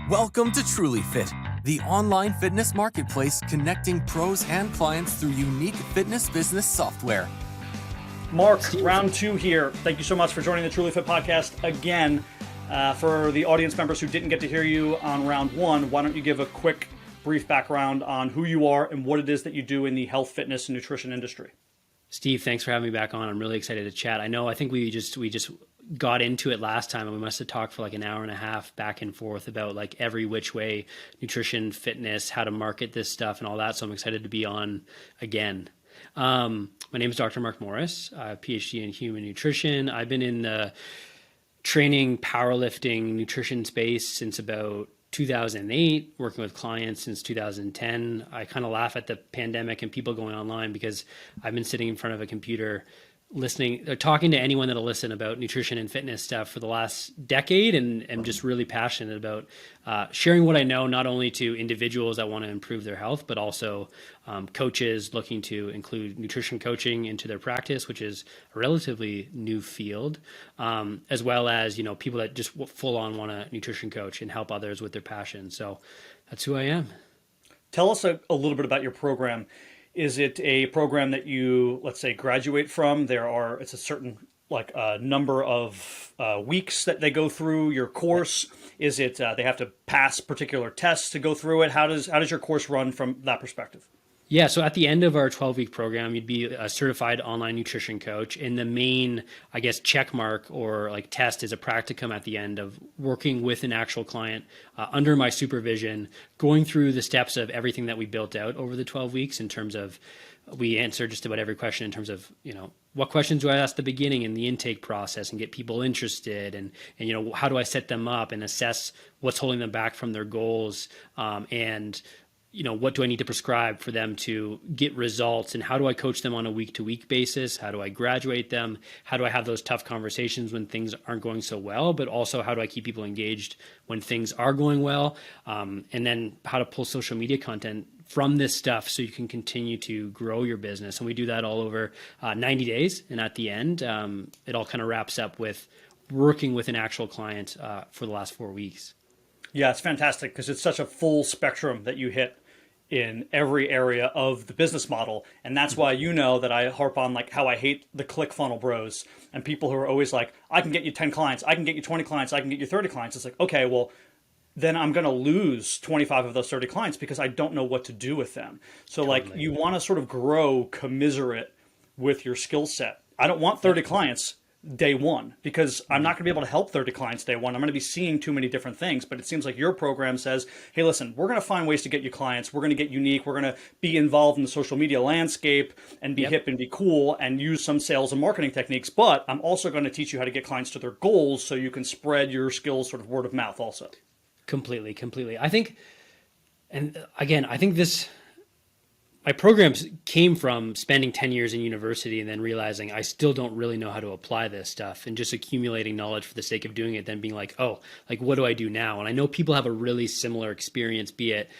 Welcome to TrulyFit, the online fitness marketplace connecting pros and clients through unique fitness business software. Marc, round two here. Thank you so much for joining the TrulyFit Podcast again. For the audience members who didn't get to hear you on round one, why don't you give a quick, brief background on who you are and what it is that you do in the health, fitness, and nutrition industry? Steve, thanks for having me back on. I'm really excited to chat. I think we just got into it last time, and we must have talked for like an hour and a half back and forth about like every which way, nutrition, fitness, how to market this stuff and all that. So I'm excited to be on again. My name is Dr. Marc Morris. I have Ph.D. in human nutrition. I've been in the training, powerlifting, nutrition space since about 2008, working with clients since 2010. I kind of laugh at the pandemic and people going online because I've been sitting in front of a computer listening or talking to anyone that'll listen about nutrition and fitness stuff for the last decade, and am just really passionate about sharing what I know, not only to individuals that want to improve their health, but also coaches looking to include nutrition coaching into their practice, which is a relatively new field, as well as, people that just full on want a nutrition coach and help others with their passion. So that's who I am. Tell us a little bit about your program. Is it a program that you, let's say, graduate from? It's a certain number of weeks that they go through your course. Is it they have to pass particular tests to go through it? How does your course run from that perspective? Yeah, so at the end of our 12-week program, you'd be a certified online nutrition coach. And the main, check mark or test is a practicum at the end of working with an actual client under my supervision, going through the steps of everything that we built out over the 12 weeks in terms of, we answer just about every question in terms of, what questions do I ask at the beginning in the intake process and get people interested, and how do I set them up and assess what's holding them back from their goals, and what do I need to prescribe for them to get results, and how do I coach them on a week-to-week basis? How do I graduate them? How do I have those tough conversations when things aren't going so well, but also how do I keep people engaged when things are going well? And then how to pull social media content from this stuff so you can continue to grow your business. And we do that all over 90 days. And at the end, it all kind of wraps up with working with an actual client for the last 4 weeks. Yeah, it's fantastic because it's such a full spectrum that you hit in every area of the business model. And that's why that I harp on how I hate the ClickFunnels bros and people who are always like, I can get you 10 clients, I can get you 20 clients, I can get you 30 clients. It's like, okay, well, then I'm going to lose 25 of those 30 clients because I don't know what to do with them. So Totally. You want to sort of grow commensurate with your skill set. I don't want 30 clients day one because I'm not going to be able to help 30 clients day one. I'm going to be seeing too many different things. But it seems like your program says, hey, listen, we're going to find ways to get you clients. We're going to get unique. We're going to be involved in the social media landscape and be hip and be cool and use some sales and marketing techniques. But I'm also going to teach you how to get clients to their goals so you can spread your skills sort of word of mouth also. Completely. I think my programs came from spending 10 years in university and then realizing I still don't really know how to apply this stuff and just accumulating knowledge for the sake of doing it, then being like, what do I do now? And I know people have a really similar experience, be it,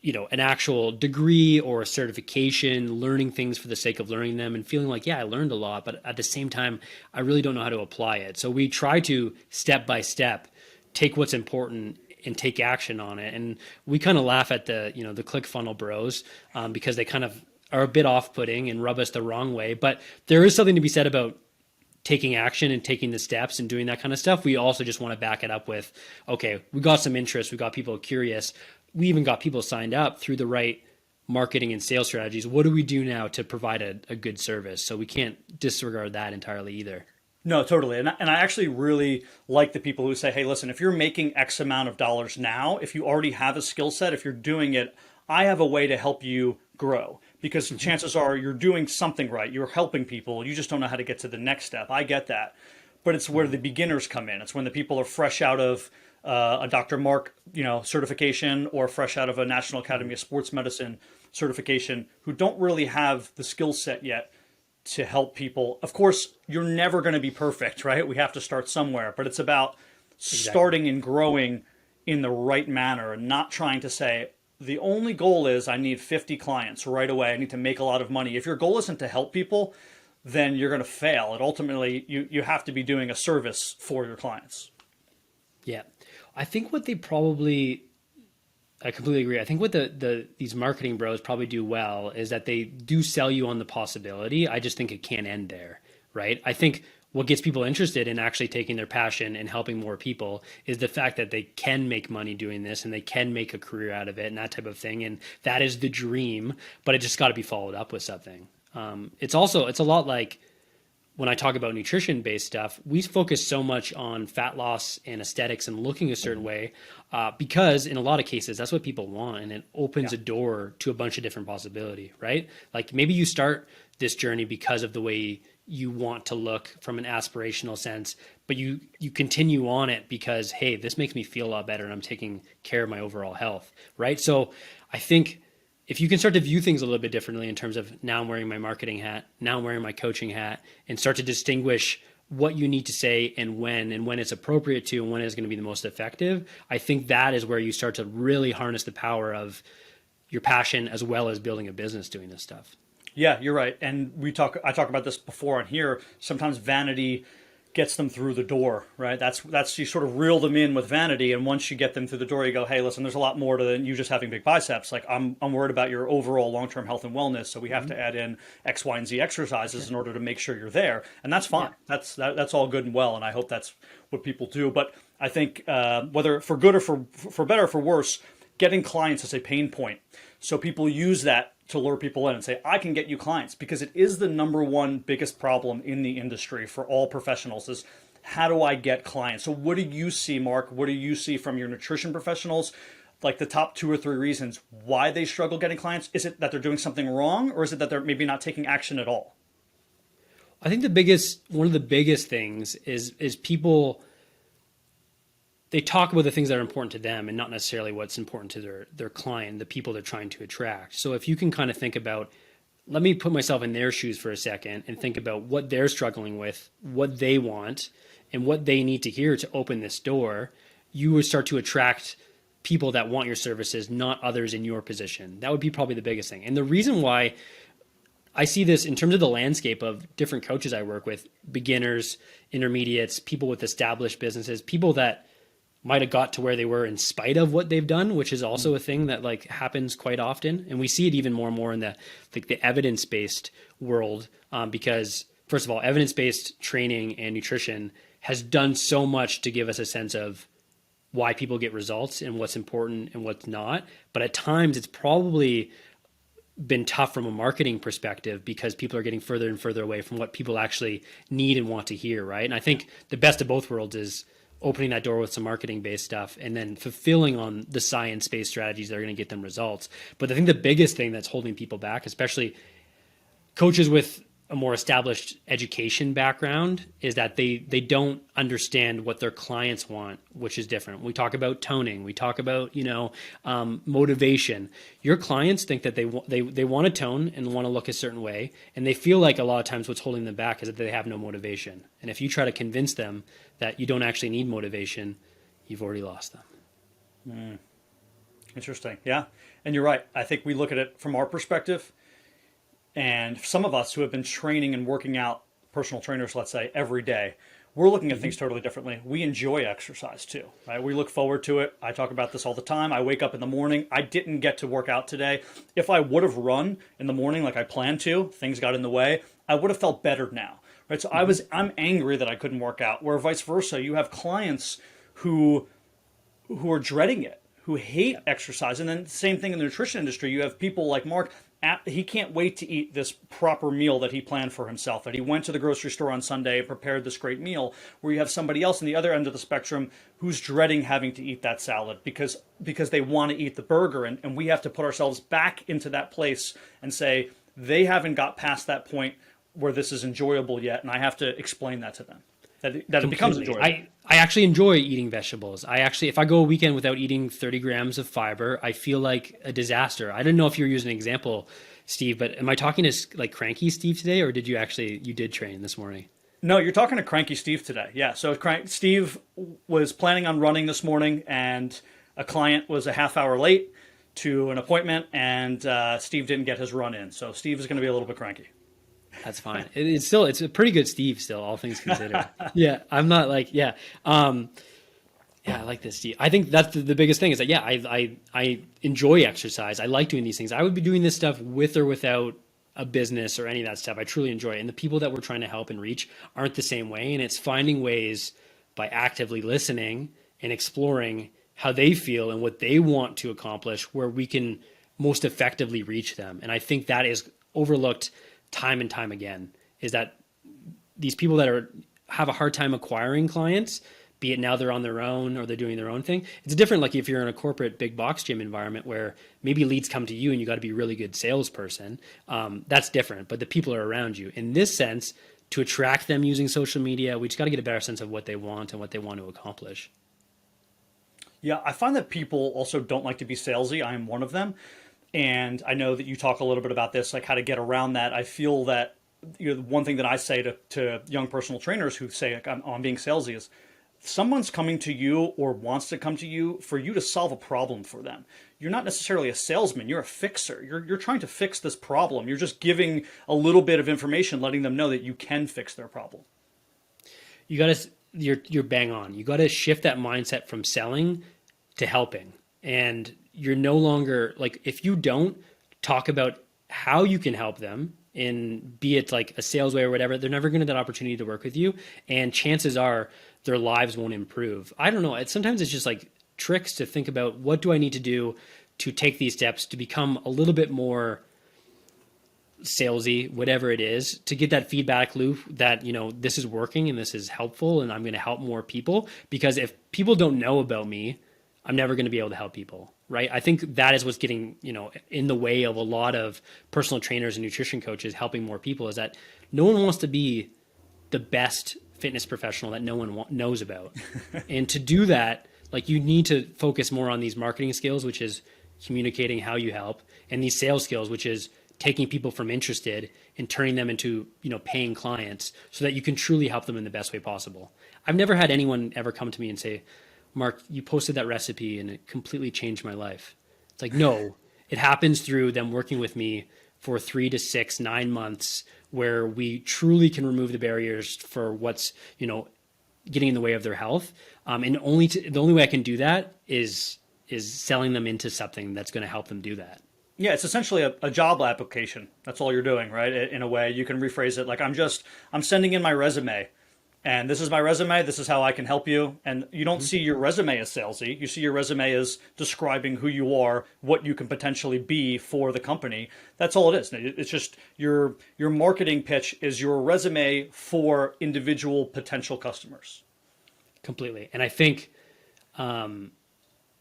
an actual degree or a certification, learning things for the sake of learning them and feeling like, I learned a lot, but at the same time, I really don't know how to apply it. So we try to step by step take what's important and take action on it. And we kind of laugh at the ClickFunnels bros because they kind of are a bit off-putting and rub us the wrong way. But there is something to be said about taking action and taking the steps and doing that kind of stuff. We also just want to back it up with, okay, we got some interest. We got people curious. We even got people signed up through the right marketing and sales strategies. What do we do now to provide a good service? So we can't disregard that entirely either. No, totally. And I actually really like the people who say, hey, listen, if you're making X amount of dollars now, if you already have a skill set, if you're doing it, I have a way to help you grow because chances are you're doing something right. You're helping people. You just don't know how to get to the next step. I get that. But it's where the beginners come in. It's when the people are fresh out of a Dr. Marc, certification or fresh out of a National Academy of Sports Medicine certification who don't really have the skill set yet to help people. Of course, you're never going to be perfect, right? We have to start somewhere, but it's about starting and growing in the right manner and not trying to say, the only goal is I need 50 clients right away. I need to make a lot of money. If your goal isn't to help people, then you're going to fail. And ultimately, you have to be doing a service for your clients. Yeah. I think what they probably, I completely agree. I think what these marketing bros probably do well is that they do sell you on the possibility. I just think it can't end there, right? I think what gets people interested in actually taking their passion and helping more people is the fact that they can make money doing this and they can make a career out of it and that type of thing. And that is the dream, but it just got to be followed up with something. It's a lot like when I talk about nutrition based stuff, we focus so much on fat loss and aesthetics and looking a certain way because in a lot of cases, that's what people want. And it opens a door to a bunch of different possibility, right? Like maybe you start this journey because of the way you want to look from an aspirational sense, but you continue on it because, hey, this makes me feel a lot better and I'm taking care of my overall health, right? So I think if you can start to view things a little bit differently in terms of now I'm wearing my marketing hat, now I'm wearing my coaching hat, and start to distinguish what you need to say and when it's appropriate to and when it's going to be the most effective, I think that is where you start to really harness the power of your passion as well as building a business doing this stuff. Yeah, you're right. And I talk about this before on here. Sometimes vanity gets them through the door, right? That's you sort of reel them in with vanity. And once you get them through the door, you go, hey, listen, there's a lot more to than you just having big biceps. Like I'm worried about your overall long-term health and wellness. So we have to add in X, Y, and Z exercises in order to make sure you're there. And that's fine. Yeah. That's all good and well. And I hope that's what people do. But I think whether for good or for better or for worse, getting clients is a pain point. So people use that to lure people in and say, I can get you clients, because it is the number one biggest problem in the industry for all professionals is how do I get clients? So what do you see, Mark? What do you see from your nutrition professionals? Like the top 2 or 3 reasons why they struggle getting clients? Is it that they're doing something wrong, or is it that they're maybe not taking action at all? I think one of the biggest things is people, they talk about the things that are important to them and not necessarily what's important to their client, the people they're trying to attract. So if you can kind of think about, let me put myself in their shoes for a second and think about what they're struggling with, what they want, and what they need to hear to open this door, you would start to attract people that want your services, not others in your position. That would be probably the biggest thing. And the reason why I see this in terms of the landscape of different coaches I work with, beginners, intermediates, people with established businesses, people that might have got to where they were in spite of what they've done, which is also a thing that like happens quite often. And we see it even more and more in the evidence-based world, because first of all, evidence-based training and nutrition has done so much to give us a sense of why people get results and what's important and what's not. But at times it's probably been tough from a marketing perspective because people are getting further and further away from what people actually need and want to hear, right? And I think the best of both worlds is opening that door with some marketing-based stuff and then fulfilling on the science-based strategies that are going to get them results. But I think the biggest thing that's holding people back, especially coaches with a more established education background, is that they don't understand what their clients want, which is different. We talk about toning, we talk about motivation. Your clients think that they want to tone and want to look a certain way, and they feel like a lot of times what's holding them back is that they have no motivation. And if you try to convince them that you don't actually need motivation, you've already lost them. Interesting. Yeah. And you're right. I think we look at it from our perspective. And some of us who have been training and working out, personal trainers, let's say, every day, we're looking at things totally differently. We enjoy exercise too, right? We look forward to it. I talk about this all the time. I wake up in the morning. I didn't get to work out today. If I would have run in the morning like I planned to, things got in the way, I would have felt better now, right? So I'm angry that I couldn't work out, where vice versa, you have clients who are dreading it, who hate exercise. And then same thing in the nutrition industry. You have people like Mark, he can't wait to eat this proper meal that he planned for himself, that he went to the grocery store on Sunday and prepared this great meal, where you have somebody else on the other end of the spectrum who's dreading having to eat that salad because they want to eat the burger. And we have to put ourselves back into that place and say, they haven't got past that point where this is enjoyable yet. And I have to explain that to them, that it becomes enjoyable. I actually enjoy eating vegetables. If I go a weekend without eating 30 grams of fiber, I feel like a disaster. I don't know if you're using an example, Steve, but am I talking to like cranky Steve today, or did you did train this morning? No, you're talking to cranky Steve today. Yeah. So Steve was planning on running this morning, and a client was a half hour late to an appointment, and Steve didn't get his run in. So Steve is going to be a little bit cranky. That's fine. It's a pretty good Steve still, all things considered. Yeah. I'm not like, yeah. And Yeah, I like this, Steve. I think that's the biggest thing is that, yeah, I enjoy exercise. I like doing these things. I would be doing this stuff with or without a business or any of that stuff. I truly enjoy it. And the people that we're trying to help and reach aren't the same way. And it's finding ways by actively listening and exploring how they feel and what they want to accomplish where we can most effectively reach them. And I think that is overlooked time and time again, is that these people that have a hard time acquiring clients, be it now they're on their own or they're doing their own thing. It's different like if you're in a corporate big box gym environment where maybe leads come to you and you got to be a really good salesperson. That's different, but the people are around you. In this sense, to attract them using social media, we just got to get a better sense of what they want and what they want to accomplish. Yeah, I find that people also don't like to be salesy. I am one of them. And I know that you talk a little bit about this, like how to get around that. I feel that one thing that I say to young personal trainers who say like, I'm being salesy is, someone's coming to you or wants to come to you for you to solve a problem for them. You're not necessarily a salesman. You're a fixer. You're trying to fix this problem. You're just giving a little bit of information, letting them know that you can fix their problem. You're bang on. You got to shift that mindset from selling to helping. And you're no longer like, if you don't talk about how you can help them, in be it like a sales way or whatever, they're never going to get that opportunity to work with you. And chances are their lives won't improve. I don't know. Sometimes it's just like tricks to think about, what do I need to do to take these steps to become a little bit more salesy, whatever it is, to get that feedback loop that, this is working and this is helpful and I'm going to help more people. Because if people don't know about me, I'm never going to be able to help people. Right. I think that is what's getting, in the way of a lot of personal trainers and nutrition coaches helping more people, is that no one wants to be the best fitness professional that no one knows about. And to do that, like, you need to focus more on these marketing skills, which is communicating how you help, and these sales skills, which is taking people from interested and turning them into, paying clients so that you can truly help them in the best way possible. I've never had anyone ever come to me and say, Mark, you posted that recipe and it completely changed my life. It's like, no, it happens through them working with me for 3 to 6, 9 months, where we truly can remove the barriers for what's, getting in the way of their health. And the only way I can do that is selling them into something that's going to help them do that. Yeah, it's essentially a job application. That's all you're doing, right? In a way, you can rephrase it like, I'm sending in my resume. And this is my resume. This is how I can help you. And you don't see your resume as salesy. You see your resume as describing who you are, what you can potentially be for the company. That's all it is. It's just your marketing pitch is your resume for individual potential customers. Completely. And I think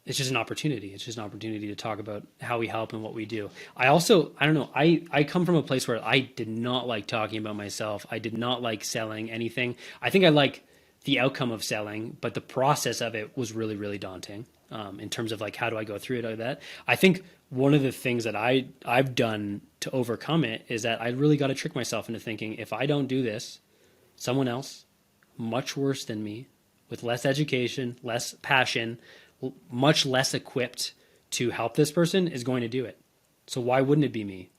it's just an opportunity. It's just an opportunity to talk about how we help and what we do. I don't know. I come from a place where I did not like talking about myself. I did not like selling anything. I think I like the outcome of selling, but the process of it was really, really daunting in terms of like, how do I go through it like that? I think one of the things that I've done to overcome it is that I really got to trick myself into thinking, if I don't do this, someone else much worse than me, with less education, less passion, much less equipped to help this person, is going to do it. So why wouldn't it be me?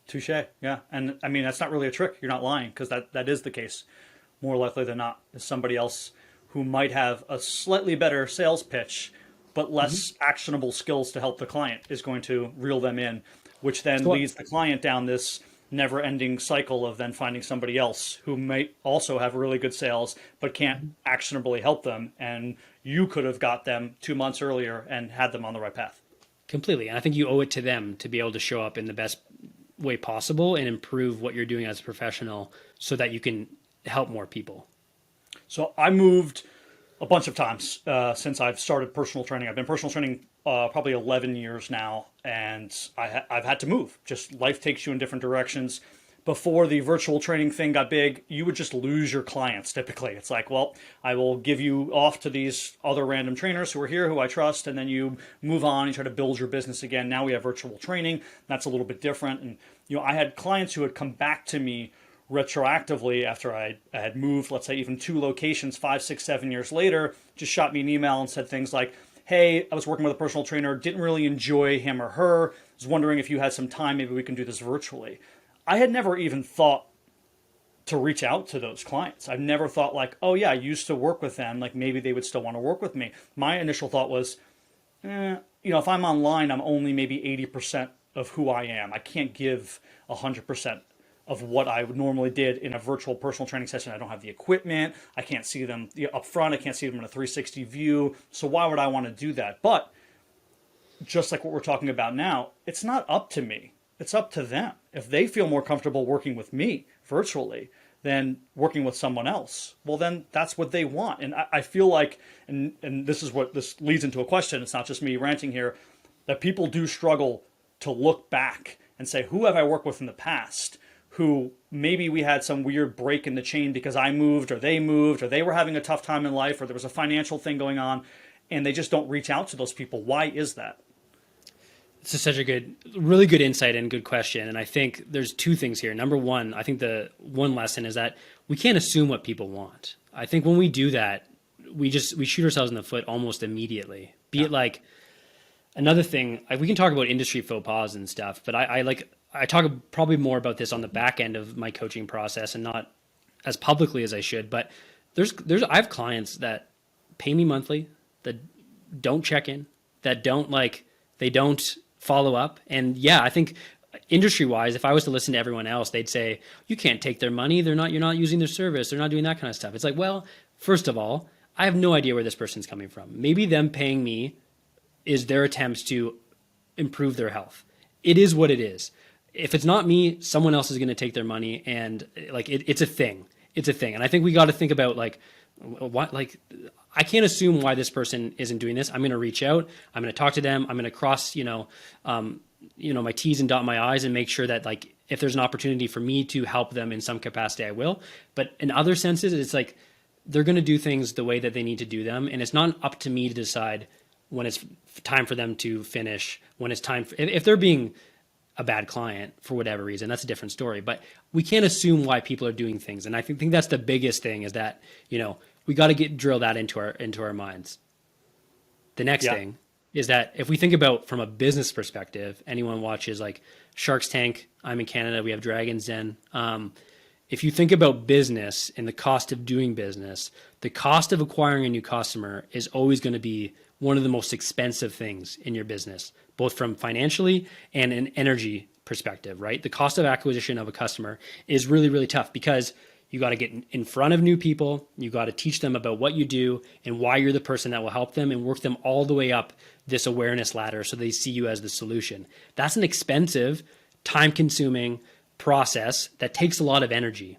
Touche. Yeah. And I mean, that's not really a trick. You're not lying, because that is the case. More likely than not, is somebody else who might have a slightly better sales pitch, but less actionable skills to help the client, is going to reel them in, which then leads the client down this never-ending cycle of then finding somebody else who might also have really good sales but can't actionably help them, and you could have got them 2 months earlier and had them on the right path. Completely. And I think you owe it to them to be able to show up in the best way possible and improve what you're doing as a professional so that you can help more people. So I moved a bunch of times since I've started personal training. I've been personal training probably 11 years now, and I've had to move. Just life takes you in different directions. Before the virtual training thing got big, you would just lose your clients typically. It's like, well, I will give you off to these other random trainers who are here, who I trust, and then you move on and try to build your business again. Now we have virtual training. That's a little bit different. And I had clients who had come back to me retroactively after I had moved, let's say even 2 locations, 5, 6, 7 years later, just shot me an email and said things like, hey, I was working with a personal trainer, didn't really enjoy him or her, was wondering if you had some time, maybe we can do this virtually. I had never even thought to reach out to those clients. I've never thought like, oh yeah, I used to work with them, like maybe they would still want to work with me. My initial thought was, if I'm online, I'm only maybe 80% of who I am. I can't give 100% of what I would normally did in a virtual personal training session. I don't have the equipment. I can't see them up front. I can't see them in a 360 view. So why would I want to do that? But just like what we're talking about now, it's not up to me. It's up to them. If they feel more comfortable working with me virtually than working with someone else, well, then that's what they want. And I feel like, and this is what this leads into a question, it's not just me ranting here, that people do struggle to look back and say, who have I worked with in the past who maybe we had some weird break in the chain because I moved or they were having a tough time in life, or there was a financial thing going on, and they just don't reach out to those people. Why is that? This is such a really good insight and good question. And I think there's two things here. Number one, I think the one lesson is that we can't assume what people want. I think when we do that, we shoot ourselves in the foot almost immediately. Be it like another thing, we can talk about industry faux pas and stuff, but I talk probably more about this on the back end of my coaching process and not as publicly as I should. But I have clients that pay me monthly, that don't check in, that they don't follow up. And yeah, I think industry wise, if I was to listen to everyone else, they'd say, you can't take their money. You're not using their service. They're not doing that kind of stuff. It's like, well, first of all, I have no idea where this person's coming from. Maybe them paying me is their attempts to improve their health. It is what it is. If it's not me, someone else is going to take their money, and it's a thing. It's a thing. And I think we got to think about I can't assume why this person isn't doing this. I'm going to reach out. I'm going to talk to them. I'm going to cross, my T's and dot my I's and make sure that if there's an opportunity for me to help them in some capacity, I will. But in other senses, it's like they're going to do things the way that they need to do them. And it's not up to me to decide when it's time for them to finish, when it's time if they're being a bad client for whatever reason, that's a different story. But we can't assume why people are doing things. And I think that's the biggest thing, is that, we got to drill that into our minds. The next thing is that if we think about from a business perspective, anyone watches like Shark's Tank, I'm in Canada, we have Dragon's Den. If you think about business and the cost of doing business, the cost of acquiring a new customer is always going to be one of the most expensive things in your business, both from financially and an energy perspective, right? The cost of acquisition of a customer is really, really tough, because you got to get in front of new people. You got to teach them about what you do and why you're the person that will help them, and work them all the way up this awareness ladder so they see you as the solution. That's an expensive, time-consuming process that takes a lot of energy.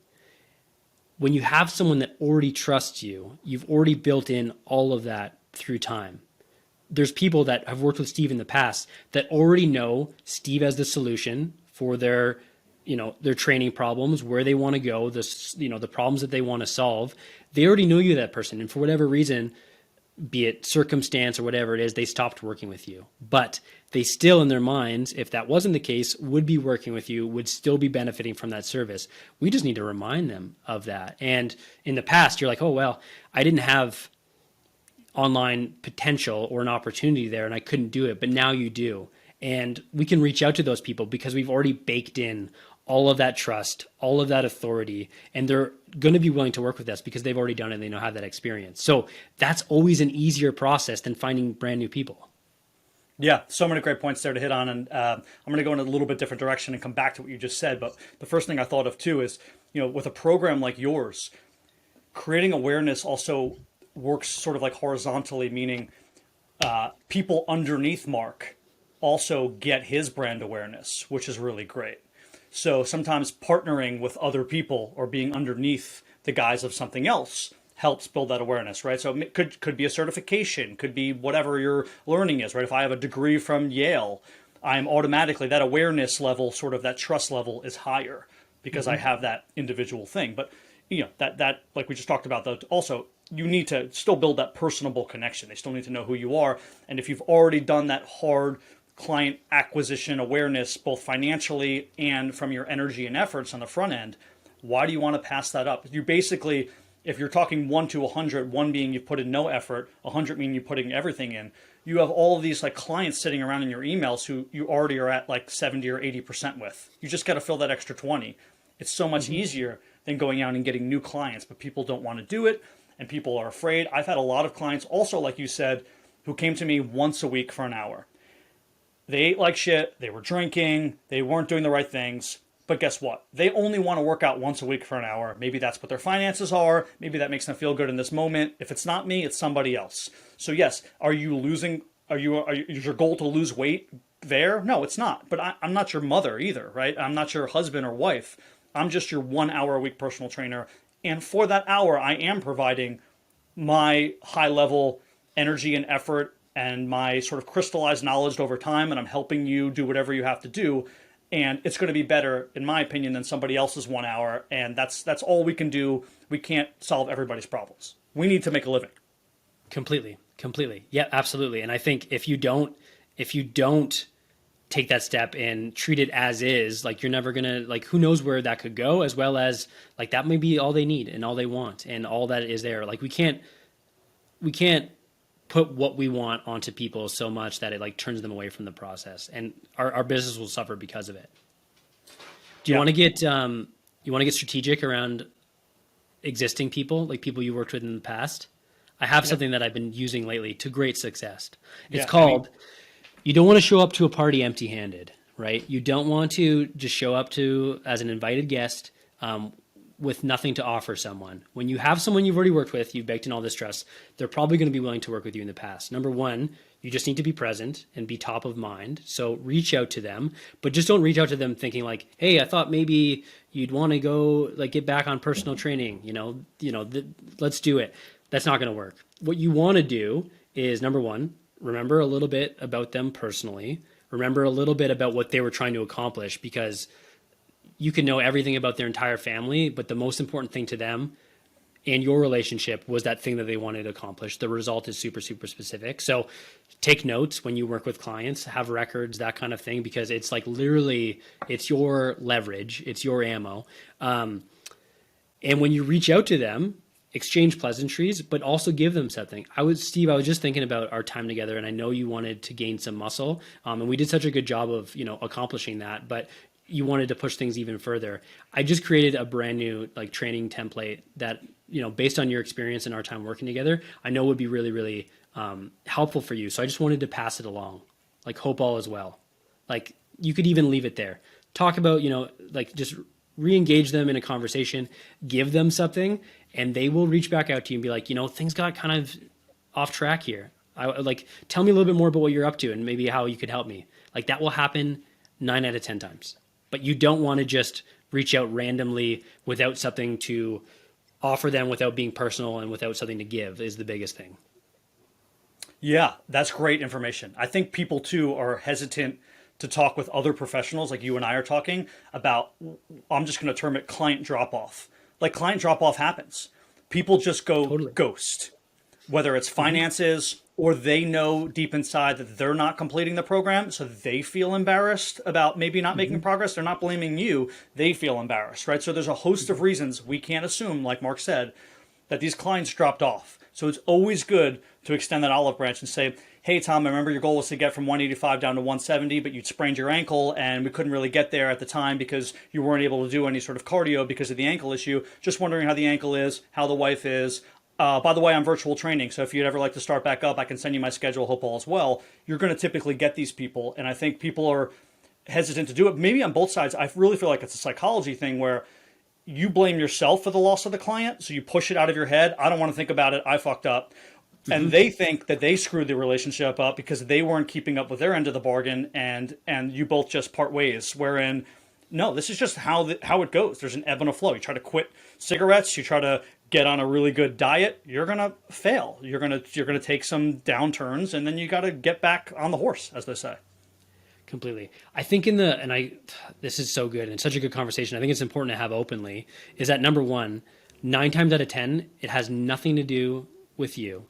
When you have someone that already trusts you, you've already built in all of that through time. There's people that have worked with Steve in the past that already know Steve as the solution for their training problems, where they want to go, the problems that they want to solve. They already know you, that person. And for whatever reason, be it circumstance or whatever it is, they stopped working with you. But they still, in their minds, if that wasn't the case, would be working with you, would still be benefiting from that service. We just need to remind them of that. And in the past, you're like, oh, well, I didn't have online potential or an opportunity there, and I couldn't do it. But now you do. And we can reach out to those people because we've already baked in all of that trust, all of that authority, and they're going to be willing to work with us because they've already done it and they know how that experience. So that's always an easier process than finding brand new people. Yeah, so many great points there to hit on. And I'm going to go in a little bit different direction and come back to what you just said. But the first thing I thought of too is, with a program like yours, creating awareness also works sort of like horizontally, meaning people underneath Marc also get his brand awareness, which is really great. So sometimes partnering with other people or being underneath the guise of something else helps build that awareness, right? So it could be a certification, could be whatever your learning is, right? If I have a degree from Yale, I'm automatically, that awareness level, sort of that trust level is higher because I have that individual thing. But that like we just talked about, though, also you need to still build that personable connection. They still need to know who you are. And if you've already done that hard client acquisition awareness, both financially and from your energy and efforts on the front end, why do you want to pass that up? You basically, if you're talking 1 to 100, 1 being you've put in no effort, 100 meaning you're putting everything in, you have all of these like clients sitting around in your emails who you already are at like 70 or 80% with. You just got to fill that extra 20. It's so much easier than going out and getting new clients, but people don't want to do it and people are afraid. I've had a lot of clients also, like you said, who came to me once a week for an hour. They ate like shit, they were drinking, they weren't doing the right things, but guess what? They only want to work out once a week for an hour. Maybe that's what their finances are, maybe that makes them feel good in this moment. If it's not me, it's somebody else. So yes, is your goal to lose weight there? No, it's not. But I'm not your mother either, right? I'm not your husband or wife. I'm just your 1 hour a week personal trainer. And for that hour, I am providing my high level energy and effort and my sort of crystallized knowledge over time. And I'm helping you do whatever you have to do. And it's going to be better, in my opinion, than somebody else's 1 hour. And that's all we can do. We can't solve everybody's problems. We need to make a living. Completely. Yeah, absolutely. And I think if you don't take that step and treat it as is, like you're never going to, like, who knows where that could go, as well as like that may be all they need and all they want and all that is there. Like we can't put what we want onto people so much that it like turns them away from the process, and our business will suffer because of it. Do you want to get strategic around existing people, like people you worked with in the past? I have something that I've been using lately to great success. It's called, you don't want to show up to a party empty-handed, right? You don't want to just show up to as an invited guest with nothing to offer someone. When you have someone you've already worked with, you've baked in all this trust, they're probably going to be willing to work with you in the past. Number one, you just need to be present and be top of mind. So reach out to them, but just don't reach out to them thinking like, hey, I thought maybe you'd want to go like get back on personal training, let's do it. That's not going to work. What you want to do is, number one, remember a little bit about them personally. Remember a little bit about what they were trying to accomplish, because you can know everything about their entire family, but the most important thing to them and your relationship was that thing that they wanted to accomplish. The result is super, super specific. So take notes when you work with clients, have records, that kind of thing, because it's like literally it's your leverage, it's your ammo. And when you reach out to them, exchange pleasantries, but also give them something. Steve, I was just thinking about our time together, and I know you wanted to gain some muscle, and we did such a good job of, accomplishing that, but you wanted to push things even further. I just created a brand new like training template that, based on your experience and our time working together, I know would be really, really helpful for you. So I just wanted to pass it along, like hope all is well. Like you could even leave it there. Talk about, just re-engage them in a conversation, give them something, and they will reach back out to you and be like, things got kind of off track here. Tell me a little bit more about what you're up to and maybe how you could help me. Like that will happen 9 out of 10 times. But you don't want to just reach out randomly without something to offer them, without being personal and without something to give is the biggest thing. Yeah, that's great information. I think people too are hesitant to talk with other professionals like you and I are talking about, I'm just going to term it client drop-off. Like client drop-off happens. People just go ghost, whether it's finances or they know deep inside that they're not completing the program, so they feel embarrassed about maybe not making progress. They're not blaming you. They feel embarrassed, right? So there's a host of reasons we can't assume, like Mark said, that these clients dropped off. So it's always good to extend that olive branch and say, hey, Tom, I remember your goal was to get from 185 down to 170, but you'd sprained your ankle and we couldn't really get there at the time because you weren't able to do any sort of cardio because of the ankle issue. Just wondering how the ankle is, how the wife is. By the way, I'm virtual training, so if you'd ever like to start back up, I can send you my schedule, hope all is well. You're going to typically get these people, and I think people are hesitant to do it. Maybe on both sides, I really feel like it's a psychology thing where you blame yourself for the loss of the client, so you push it out of your head. I don't want to think about it. I fucked up. And they think that they screwed the relationship up because they weren't keeping up with their end of the bargain, and you both just part ways. Wherein, no, this is just how it goes. There's an ebb and a flow. You try to quit cigarettes, you try to get on a really good diet, you're gonna fail. You're gonna take some downturns, and then you got to get back on the horse, as they say. Completely. I think this is so good and such a good conversation. I think it's important to have openly is that number one, 9 times out of 10, it has nothing to do with you.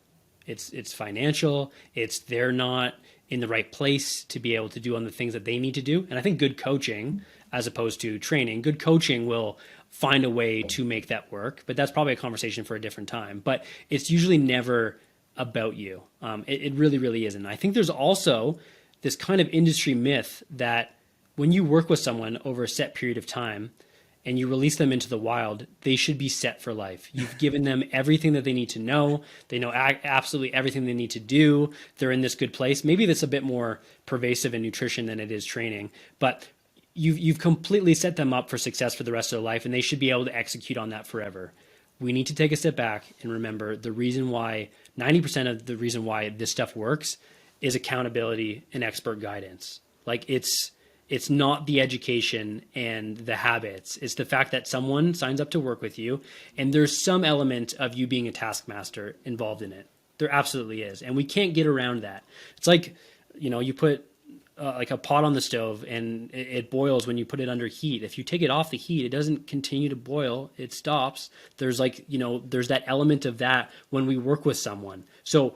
It's financial. It's they're not in the right place to be able to do on the things that they need to do. And I think good coaching, as opposed to training, good coaching will find a way to make that work. But that's probably a conversation for a different time. But it's usually never about you. It really, really isn't. I think there's also this kind of industry myth that when you work with someone over a set period of time, and you release them into the wild, they should be set for life. You've given them everything that they need to know. They know absolutely everything they need to do. They're in this good place. Maybe that's a bit more pervasive in nutrition than it is training, but you've completely set them up for success for the rest of their life, and they should be able to execute on that forever. We need to take a step back and remember the reason why 90% of the reason why this stuff works is accountability and expert guidance. Like it's not the education and the habits. It's the fact that someone signs up to work with you and there's some element of you being a taskmaster involved in it. There absolutely is. And we can't get around that. It's like, you put like a pot on the stove and it boils when you put it under heat. If you take it off the heat, it doesn't continue to boil. It stops. There's there's that element of that when we work with someone. So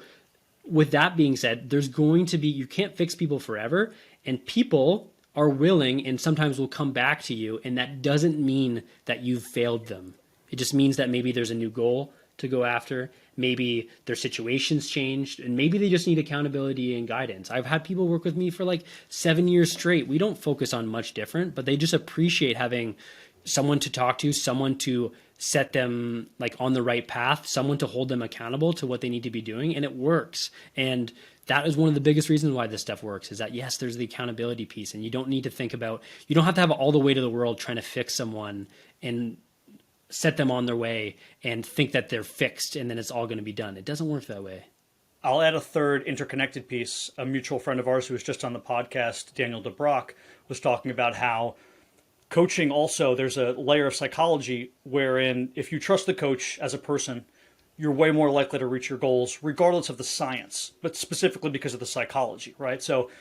with that being said, there's going to be, you can't fix people forever, and people are willing and sometimes will come back to you. And that doesn't mean that you've failed them. It just means that maybe there's a new goal to go after. Maybe their situation's changed, and maybe they just need accountability and guidance. I've had people work with me for like 7 years straight. We don't focus on much different, but they just appreciate having someone to talk to, someone to set them like on the right path, someone to hold them accountable to what they need to be doing. And it works. And that is one of the biggest reasons why this stuff works, is that yes, there's the accountability piece, and you don't need to think about, you don't have to have all the weight of the world trying to fix someone and set them on their way and think that they're fixed and then it's all going to be done. It doesn't work that way. I'll add a third interconnected piece. A mutual friend of ours who was just on the podcast, Daniel DeBrock, was talking about how coaching also, there's a layer of psychology wherein if you trust the coach as a person, you're way more likely to reach your goals regardless of the science, but specifically because of the psychology, right? So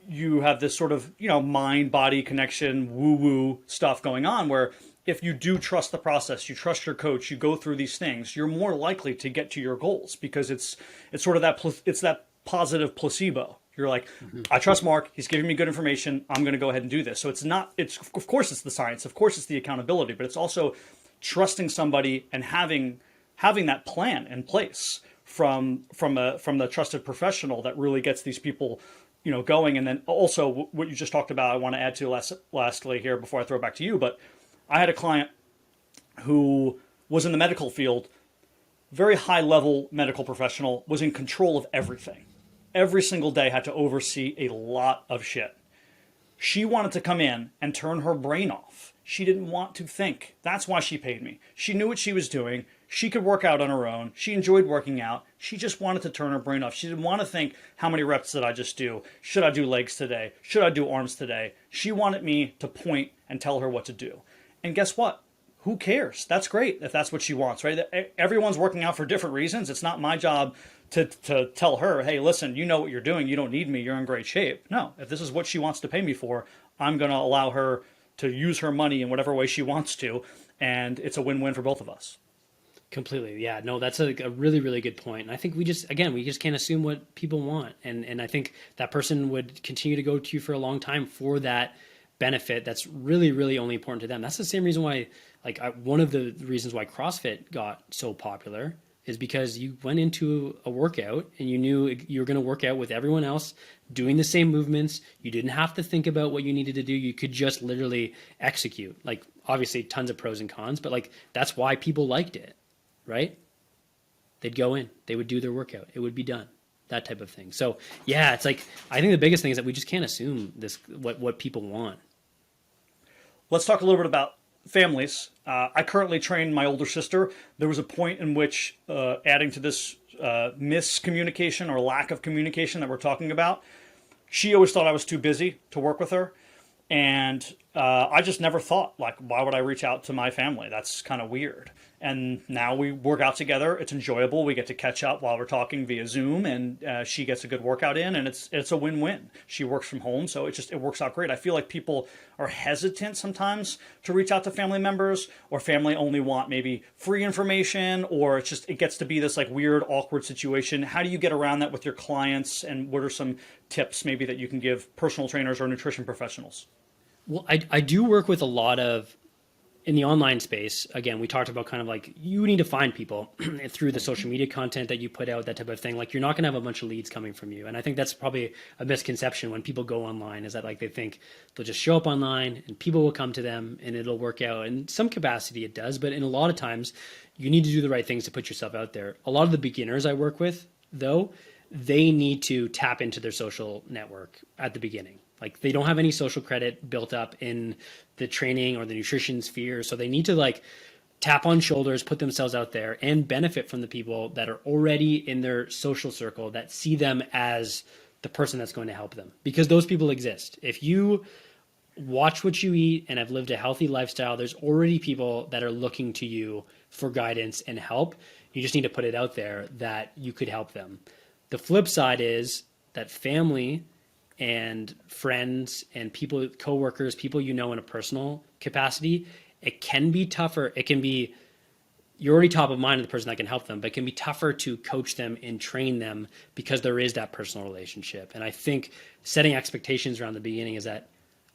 you have this sort of, mind-body connection, woo-woo stuff going on where if you do trust the process, you trust your coach, you go through these things, you're more likely to get to your goals because it's sort of that positive placebo. You're like, I trust Mark. He's giving me good information. I'm going to go ahead and do this. So of course it's the science. Of course it's the accountability, but it's also trusting somebody and having that plan in place from the trusted professional that really gets these people, going. And then also what you just talked about, I want to add to lastly here before I throw it back to you, but I had a client who was in the medical field, very high level medical professional, was in control of everything. Every single day had to oversee a lot of shit. She wanted to come in and turn her brain off. She didn't want to think. That's why she paid me. She knew what she was doing. She could work out on her own. She enjoyed working out. She just wanted to turn her brain off. She didn't want to think, how many reps did I just do? Should I do legs today? Should I do arms today? She wanted me to point and tell her what to do. And guess what? Who cares? That's great if that's what she wants, right? Everyone's working out for different reasons. It's not my job to tell her, hey, listen, you know what you're doing. You don't need me. You're in great shape. No, if this is what she wants to pay me for, I'm going to allow her to use her money in whatever way she wants to. And it's a win-win for both of us. Completely. Yeah, no, that's a really, really good point. And I think we just can't assume what people want. And I think that person would continue to go to you for a long time for that benefit that's really, really only important to them. That's the same reason why, one of the reasons why CrossFit got so popular is because you went into a workout and you knew you were going to work out with everyone else doing the same movements. You didn't have to think about what you needed to do. You could just literally execute. Obviously tons of pros and cons, but that's why people liked it, right? They'd go in, they would do their workout, it would be done. That type of thing. So yeah, it's I think the biggest thing is that we just can't assume what people want. Let's talk a little bit about families. I currently train my older sister. There was a point in which adding to this miscommunication or lack of communication that we're talking about, she always thought I was too busy to work with her. And I just never thought, why would I reach out to my family? That's kind of weird. And now we work out together. It's enjoyable. We get to catch up while we're talking via Zoom, and she gets a good workout in, and it's a win-win. She works from home, so it works out great. I feel like people are hesitant sometimes to reach out to family members, or family only want maybe free information, or it gets to be this weird, awkward situation. How do you get around that with your clients, and what are some tips maybe that you can give personal trainers or nutrition professionals? Well, I do work with a lot of in the online space, again, we talked about kind of like you need to find people through the social media content that you put out, that type of thing. Like you're not going to have a bunch of leads coming from you. And I think that's probably a misconception when people go online, is that like they think they'll just show up online and people will come to them and it'll work out. In some capacity it does, but in a lot of times you need to do the right things to put yourself out there. A lot of the beginners I work with, though, they need to tap into their social network at the beginning. Like they don't have any social credit built up in the training or the nutrition sphere. So they need to like tap on shoulders, put themselves out there and benefit from the people that are already in their social circle that see them as the person that's going to help them, because those people exist. If you watch what you eat and have lived a healthy lifestyle, there's already people that are looking to you for guidance and help. You just need to put it out there that you could help them. The flip side is that family and friends and people, coworkers, people you know in a personal capacity, it can be tougher. It can be, you're already top of mind of the person that can help them, but it can be tougher to coach them and train them because there is that personal relationship. And I think setting expectations around the beginning is that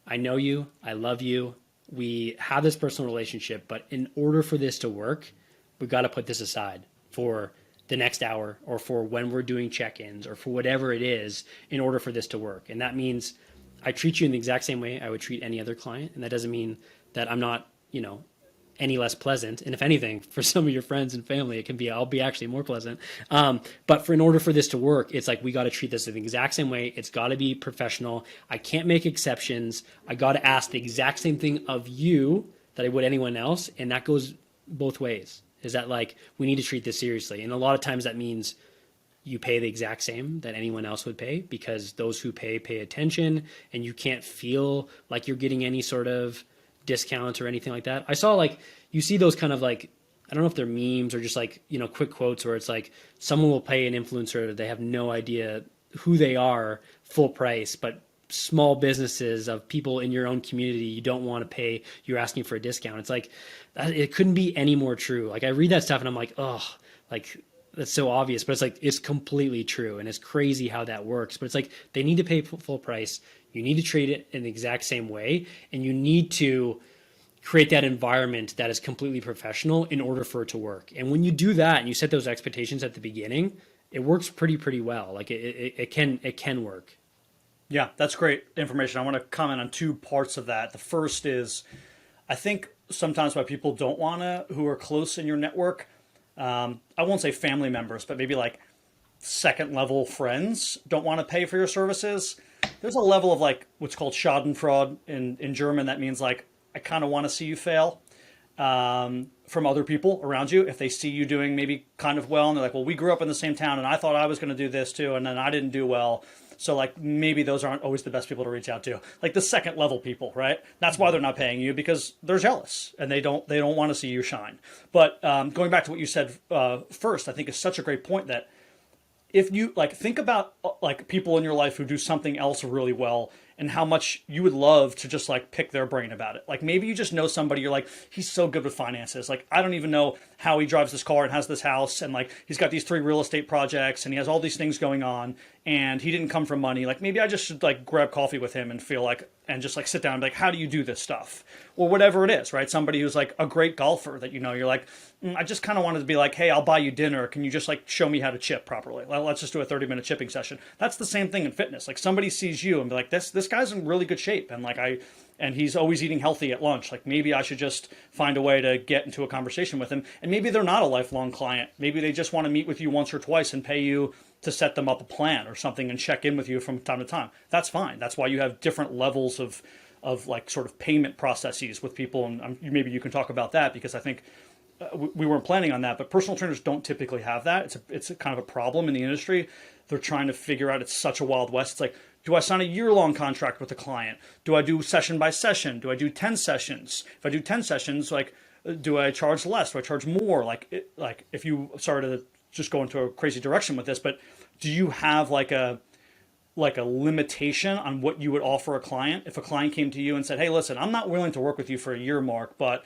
I know you, I love you, we have this personal relationship, but in order for this to work, we've got to put this aside for the next hour or for when we're doing check-ins or for whatever it is in order for this to work. And that means I treat you in the exact same way I would treat any other client. And that doesn't mean that I'm not, any less pleasant. And if anything, for some of your friends and family, it can be, I'll be actually more pleasant. But in order for this to work, it's like, we got to treat this in the exact same way. It's got to be professional. I can't make exceptions. I got to ask the exact same thing of you that I would anyone else. And that goes both ways. Is that like, we need to treat this seriously. And a lot of times that means you pay the exact same that anyone else would pay, because those who pay attention, and you can't feel like you're getting any sort of discount or anything like that. I saw like, you see those kind of like, I don't know if they're memes or just like, quick quotes where it's like someone will pay an influencer that they have no idea who they are full price, but small businesses of people in your own community you don't want to pay, you're asking for a discount. It's like, it couldn't be any more true. Like I read that stuff and I'm like, oh, like that's so obvious, but it's like, it's completely true. And it's crazy how that works, but it's like, they need to pay full price. You need to treat it in the exact same way. And you need to create that environment that is completely professional in order for it to work. And when you do that and you set those expectations at the beginning, it works pretty well. Like it can work. Yeah, that's great information. I want to comment on two parts of that. The first is, I think sometimes why people don't want to, who are close in your network, I won't say family members, but maybe like second level friends don't want to pay for your services. There's a level of like what's called Schadenfreude in German. That means like, I kind of want to see you fail from other people around you. If they see you doing maybe kind of well and they're like, well, we grew up in the same town and I thought I was going to do this too, and then I didn't do well. So like maybe those aren't always the best people to reach out to, like the second level people, right? That's why they're not paying you, because they're jealous and they don't want to see you shine. But going back to what you said first, I think is such a great point that if you like think about like people in your life who do something else really well and how much you would love to just like pick their brain about it. Like maybe you just know somebody, you're like, he's so good with finances. Like, I don't even know how he drives this car and has this house. And like, he's got these 3 real estate projects and he has all these things going on and he didn't come from money. Like maybe I just should like grab coffee with him and feel like, and just like sit down and be like, how do you do this stuff? Or whatever it is, right? Somebody who's like a great golfer that, you're like, I just kind of wanted to be like, hey, I'll buy you dinner. Can you just like show me how to chip properly? Well, let's just do a 30-minute chipping session. That's the same thing in fitness. Like somebody sees you and be like, this guy's in really good shape. And like, and he's always eating healthy at lunch. Like maybe I should just find a way to get into a conversation with him. And maybe they're not a lifelong client. Maybe they just want to meet with you once or twice and pay you to set them up a plan or something and check in with you from time to time. That's fine. That's why you have different levels of like sort of payment processes with people. And maybe you can talk about that, because I think we weren't planning on that, but personal trainers don't typically have that. It's a kind of a problem in the industry. They're trying to figure out, it's such a wild west. It's like, do I sign a year-long contract with a client? Do I do session by session? Do I do 10 sessions? If I do 10 sessions, like, do I charge less? Do I charge more? Like if you started to just go into a crazy direction with this, but do you have like a limitation on what you would offer a client? If a client came to you and said, hey, listen, I'm not willing to work with you for a year, Mark, but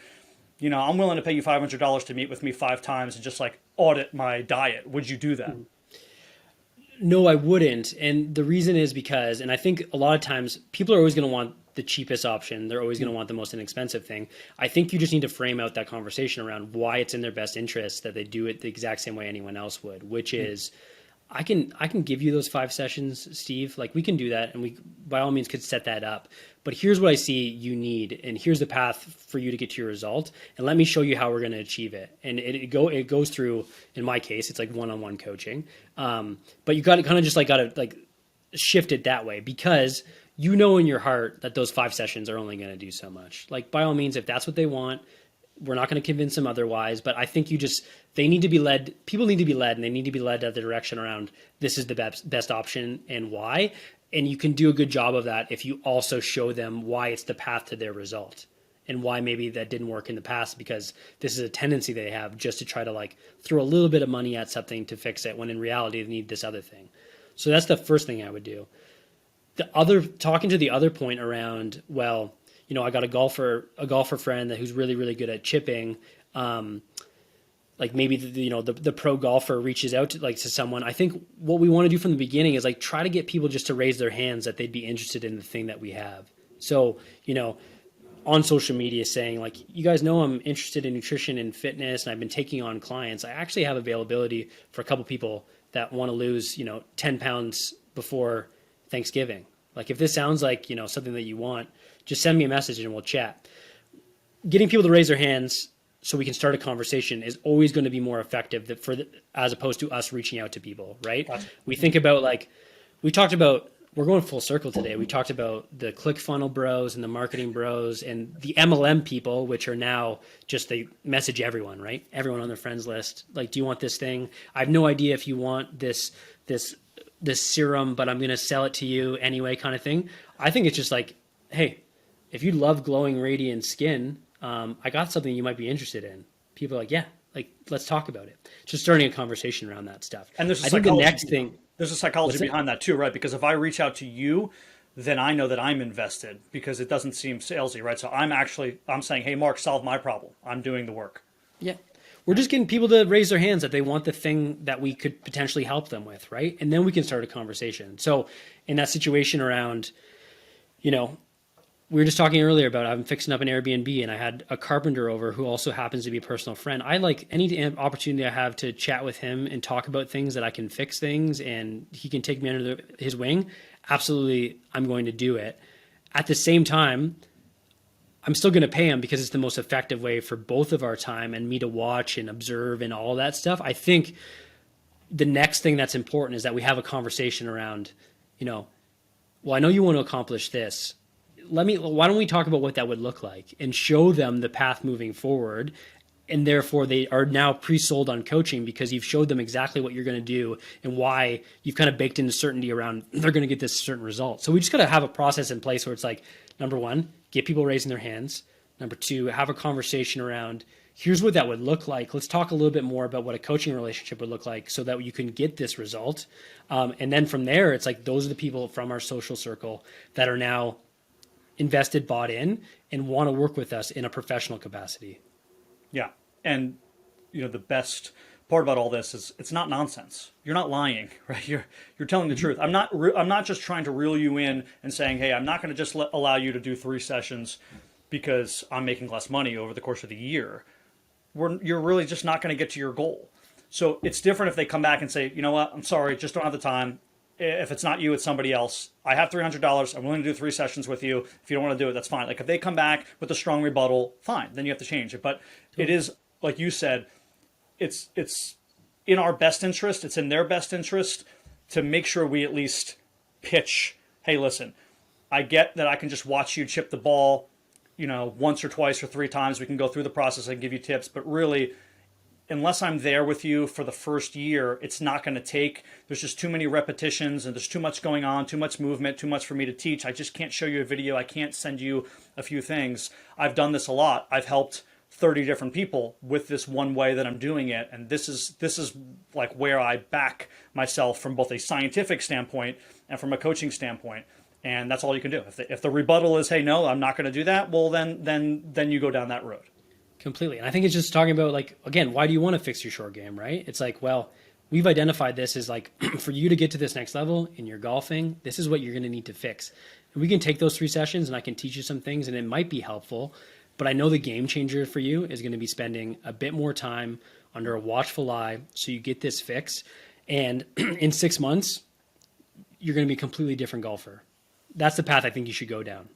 I'm willing to pay you $500 to meet with me 5 times and just like audit my diet. Would you do that? No, I wouldn't. And the reason is because, and I think a lot of times people are always going to want the cheapest option. They're always going to want the most inexpensive thing. I think you just need to frame out that conversation around why it's in their best interest that they do it the exact same way anyone else would, which is, I can give you those 5 sessions, Steve. Like, we can do that, and we by all means could set that up. But here's what I see you need, and here's the path for you to get to your result. And let me show you how we're going to achieve it. And it goes through, in my case, it's like one-on-one coaching. But you got to kind of just got to shift it that way, because you know in your heart that those 5 sessions are only going to do so much. Like, by all means, if that's what they want, we're not going to convince them otherwise. But I think they need to be led. People need to be led, and they need to be led at the direction around this is the best option and why. And you can do a good job of that if you also show them why it's the path to their result and why maybe that didn't work in the past, because this is a tendency they have just to try to throw a little bit of money at something to fix it when in reality they need this other thing. So that's the first thing I would do. Talking to the other point around, well, I got a golfer friend who's really, really good at chipping. Maybe the pro golfer reaches out to someone. I think what we want to do from the beginning is try to get people just to raise their hands that they'd be interested in the thing that we have. So, on social media saying you guys know I'm interested in nutrition and fitness and I've been taking on clients. I actually have availability for a couple people that want to lose, 10 pounds before Thanksgiving. If this sounds like, something that you want, just send me a message and we'll chat. Getting people to raise their hands so we can start a conversation is always going to be more effective as opposed to us reaching out to people, right? Gotcha. We think about we're going full circle today. We talked about the ClickFunnels bros and the marketing bros and the MLM people, which are now just they message everyone, right? Everyone on their friends list. Do you want this thing? I have no idea if you want this serum, but I'm going to sell it to you anyway, kind of thing. I think it's just hey, if you love glowing, radiant skin, I got something you might be interested in. People are yeah, let's talk about it. Just starting a conversation around that stuff. And there's a psychology behind that too, right? Because if I reach out to you, then I know that I'm invested because it doesn't seem salesy, right? So I'm saying, hey, Mark, solve my problem. I'm doing the work. Yeah. We're just getting people to raise their hands that they want the thing that we could potentially help them with, right? And then we can start a conversation. So in that situation around, we were just talking earlier about I'm fixing up an Airbnb and I had a carpenter over who also happens to be a personal friend. I like any opportunity I have to chat with him and talk about things that I can fix things and he can take me under his wing. Absolutely, I'm going to do it. At the same time, I'm still going to pay him because it's the most effective way for both of our time and me to watch and observe and all that stuff. I think the next thing that's important is that we have a conversation around, well, I know you want to accomplish this. Why don't we talk about what that would look like and show them the path moving forward? And therefore they are now pre-sold on coaching because you've showed them exactly what you're going to do and why you've kind of baked in certainty around they're going to get this certain result. So we just got to have a process in place where it's number one, get people raising their hands. Number two, have a conversation around here's what that would look like. Let's talk a little bit more about what a coaching relationship would look like so that you can get this result. And then from there, it's those are the people from our social circle that are now invested, bought in, and want to work with us in a professional capacity. Yeah. And, the best part about all this is it's not nonsense. You're not lying, right? You're telling the truth. I'm not just trying to reel you in and saying, hey, I'm not going to just allow you to do 3 sessions because I'm making less money over the course of the year. You're really just not going to get to your goal. So it's different if they come back and say, you know what, I'm sorry, just don't have the time. If it's not you, it's somebody else. I have $300. I'm willing to do 3 sessions with you. If you don't want to do it, that's fine. If they come back with a strong rebuttal, fine. Then you have to change it. But it is, like you said, it's in our best interest. It's in their best interest to make sure we at least pitch, hey, listen, I get that I can just watch you chip the ball, once or twice or 3 times. We can go through the process and give you tips. But really, unless I'm there with you for the first year, it's not going to take. There's just too many repetitions and there's too much going on, too much movement, too much for me to teach. I just can't show you a video. I can't send you a few things. I've done this a lot. I've helped 30 different people with this one way that I'm doing it. And this is where I back myself from both a scientific standpoint and from a coaching standpoint. And that's all you can do. If the rebuttal is, hey, no, I'm not going to do that, well, then you go down that road. Completely. And I think it's just talking about again, why do you want to fix your short game, right? It's well, we've identified this as for you to get to this next level in your golfing, this is what you're going to need to fix. And we can take those 3 sessions and I can teach you some things and it might be helpful. But I know the game changer for you is going to be spending a bit more time under a watchful eye so you get this fix. And in 6 months, you're going to be a completely different golfer. That's the path I think you should go down.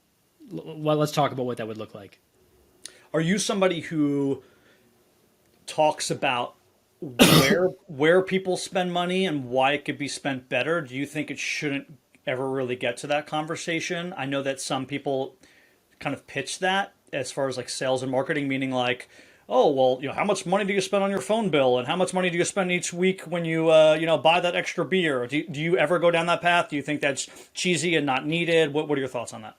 Well, let's talk about what that would look like. Are you somebody who talks about where people spend money and why it could be spent better? Do you think it shouldn't ever really get to that conversation? I know that some people kind of pitch that as far as like sales and marketing, meaning like, oh, well, how much money do you spend on your phone bill, and how much money do you spend each week when you buy that extra beer? Do you ever go down that path? Do you think that's cheesy and not needed? What are your thoughts on that?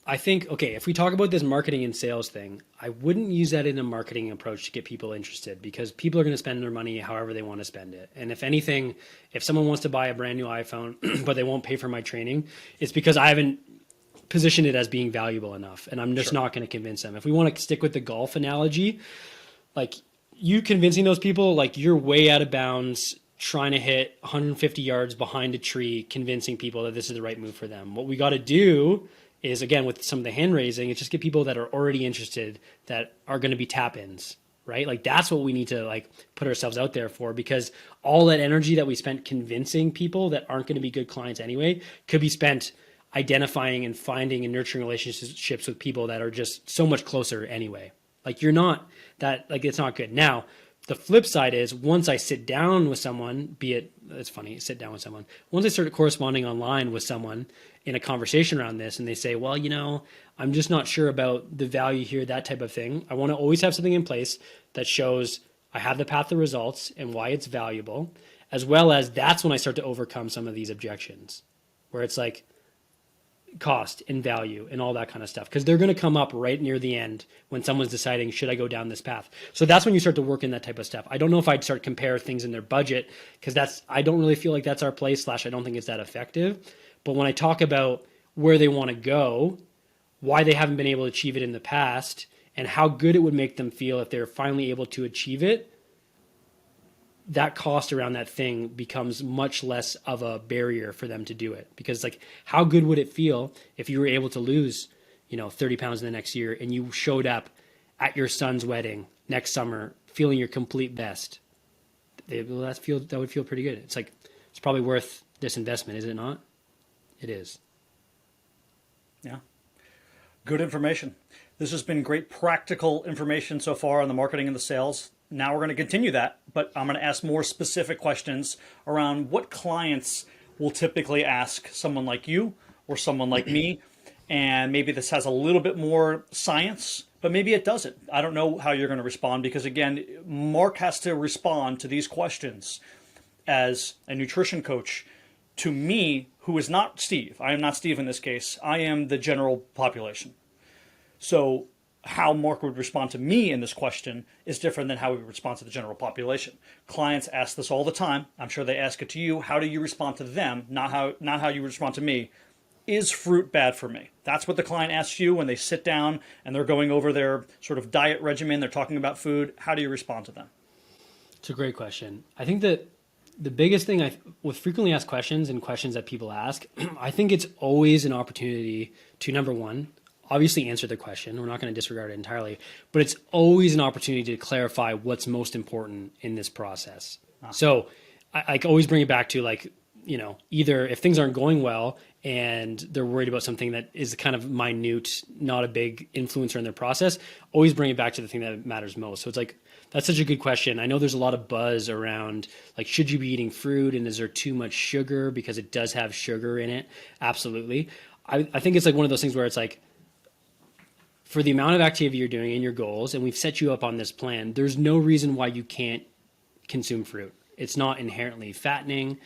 I think, okay, if we talk about this marketing and sales thing, I wouldn't use that in a marketing approach to get people interested, because people are going to spend their money however they want to spend it. And if anything, if someone wants to buy a brand new iPhone, but they won't pay for my training, it's because I haven't positioned it as being valuable enough. And I'm just not going to convince them. If we want to stick with the golf analogy, like you convincing those people, like you're way out of bounds trying to hit 150 yards behind a tree, convincing people that this is the right move for them. What we got to do is, again, with some of the hand raising, it's just get people that are already interested, that are going to be tap-ins, right? Like that's what we need to like put ourselves out there for, because all that energy that we spent convincing people that aren't going to be good clients anyway could be spent identifying and finding and nurturing relationships with people that are just so much closer anyway. Like you're not that, like it's not good. Now, the flip side is once I sit down with someone, be it, it's funny, sit down with someone. Once I start corresponding online with someone in a conversation around this and they say, well, I'm just not sure about the value here, that type of thing. I want to always have something in place that shows I have the path to results and why it's valuable, as well as that's when I start to overcome some of these objections where it's like cost and value and all that kind of stuff, because they're going to come up right near the end when someone's deciding, should I go down this path? So that's when you start to work in that type of stuff. I don't know if I'd start compare things in their budget, because I don't really feel like that's our place, / I don't think it's that effective. But when I talk about where they want to go, why they haven't been able to achieve it in the past, and how good it would make them feel if they're finally able to achieve it, that cost around that thing becomes much less of a barrier for them to do it. Because like, how good would it feel if you were able to lose, 30 pounds in the next year and you showed up at your son's wedding next summer feeling your complete best? That would feel pretty good. It's like, it's probably worth this investment, is it not? It is. Yeah. Good information. This has been great practical information so far on the marketing and the sales. Now we're going to continue that, but I'm going to ask more specific questions around what clients will typically ask someone like you or someone like me. And maybe this has a little bit more science, but maybe it doesn't. I don't know how you're going to respond, because again, Marc has to respond to these questions as a nutrition coach to me, who is not Steve. I am not Steve in this case. I am the general population. So how Marc would respond to me in this question is different than how we would respond to the general population. Clients ask this all the time. I'm sure they ask it to you. How do you respond to them? Not how you respond to me. Is fruit bad for me? That's what the client asks you when they sit down and they're going over their sort of diet regimen. They're talking about food. How do you respond to them? It's a great question. I think that the biggest thing with frequently asked questions and questions that people ask, I think it's always an opportunity to, number one, obviously answer the question. We're not going to disregard it entirely, but it's always an opportunity to clarify what's most important in this process. So I always bring it back to like, either if things aren't going well and they're worried about something that is kind of minute, not a big influencer in their process, always bring it back to the thing that matters most. So it's like, that's such a good question. I know there's a lot of buzz around like, should you be eating fruit and is there too much sugar, because it does have sugar in it? Absolutely. I think it's like one of those things where it's like, for the amount of activity you're doing and your goals, and we've set you up on this plan, there's no reason why you can't consume fruit. It's not inherently fattening.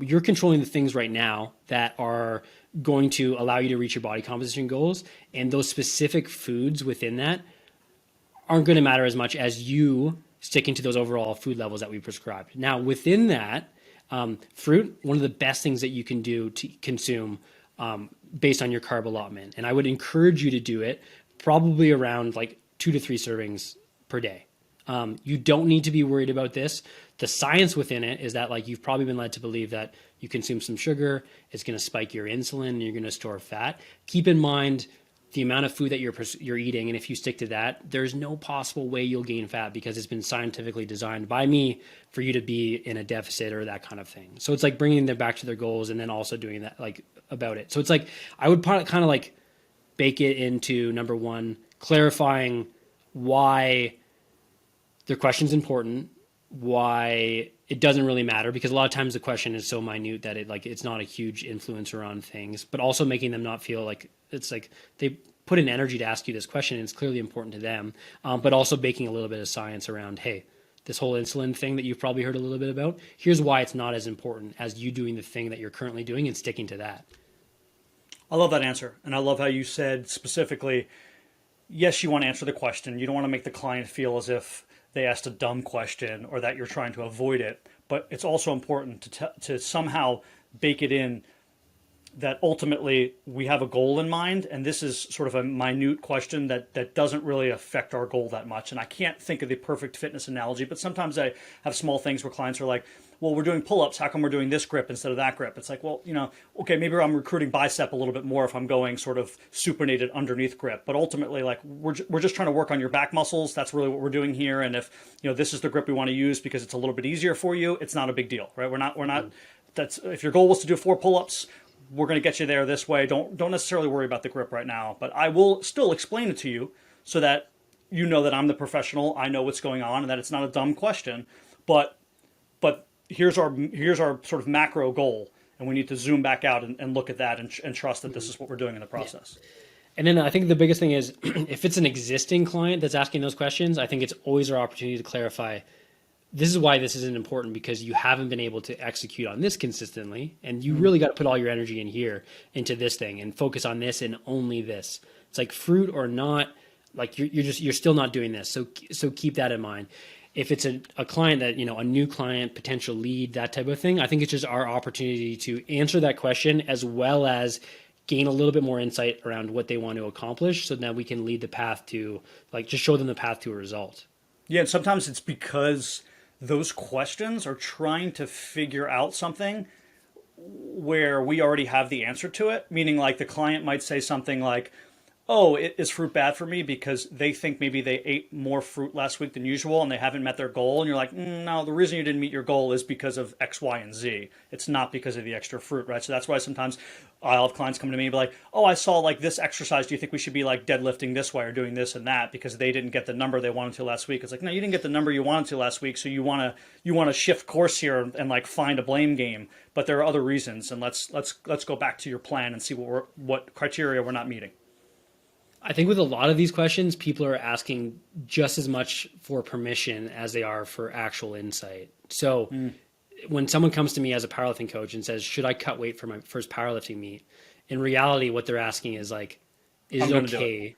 You're controlling the things right now that are going to allow you to reach your body composition goals. And those specific foods within that aren't going to matter as much as you sticking to those overall food levels that we prescribed. Now, within that, fruit, one of the best things that you can do to consume based on your carb allotment. And I would encourage you to do it probably around like 2 to 3 servings per day. You don't need to be worried about this. The science within it is that like you've probably been led to believe that you consume some sugar, it's going to spike your insulin and you're going to store fat. Keep in mind the amount of food that you're eating, and if you stick to that, there's no possible way you'll gain fat because it's been scientifically designed by me for you to be in a deficit or that kind of thing. So it's like bringing them back to their goals and then also doing that like about it. So it's like I would kind of like bake it into number one, clarifying why their question's important, why it doesn't really matter, because a lot of times the question is so minute that it's not a huge influencer on things, but also making them not feel like it's like they put in energy to ask you this question and it's clearly important to them, but also baking a little bit of science around, hey, this whole insulin thing that you've probably heard a little bit about, here's why it's not as important as you doing the thing that you're currently doing and sticking to that. I love that answer. And I love how you said specifically, yes, you want to answer the question. You don't want to make the client feel as if they asked a dumb question or that you're trying to avoid it. But it's also important to somehow bake it in that ultimately we have a goal in mind. And this is sort of a minute question that doesn't really affect our goal that much. And I can't think of the perfect fitness analogy, but sometimes I have small things where clients are like, well, we're doing pull-ups. How come we're doing this grip instead of that grip? It's like, well, okay, maybe I'm recruiting bicep a little bit more if I'm going sort of supinated underneath grip. But ultimately, like we're just trying to work on your back muscles. That's really what we're doing here. And if this is the grip we want to use because it's a little bit easier for you, it's not a big deal, right? We're not. That's if your goal was to do 4 pull-ups, we're going to get you there this way. Don't necessarily worry about the grip right now. But I will still explain it to you so that you know that I'm the professional. I know what's going on and that it's not a dumb question. But here's our sort of macro goal, and we need to zoom back out and look at that and trust that this is what we're doing in the process. Yeah. And then I think the biggest thing is if it's an existing client that's asking those questions, I think it's always our opportunity to clarify, this is why this isn't important because you haven't been able to execute on this consistently, and you really got to put all your energy in here into this thing and focus on this and only this. It's like fruit or not, like you're still not doing this. So keep that in mind. If it's a client that, a new client, potential lead, that type of thing, I think it's just our opportunity to answer that question as well as gain a little bit more insight around what they want to accomplish so that we can lead the path to, like, just show them the path to a result. Yeah, and sometimes it's because those questions are trying to figure out something where we already have the answer to it, meaning like the client might say something like, oh, is fruit bad for me because they think maybe they ate more fruit last week than usual and they haven't met their goal. And you're like, no, the reason you didn't meet your goal is because of X, Y, and Z. It's not because of the extra fruit, right? So that's why sometimes I'll have clients come to me and be like, oh, I saw like this exercise. Do you think we should be like deadlifting this way or doing this and that because they didn't get the number they wanted to last week? It's like, no, you didn't get the number you wanted to last week. So you want to shift course here and like find a blame game. But there are other reasons. And let's go back to your plan and see what criteria we're not meeting. I think with a lot of these questions, people are asking just as much for permission as they are for actual insight. So when someone comes to me as a powerlifting coach and says, should I cut weight for my first powerlifting meet? In reality, what they're asking is like, is it okay?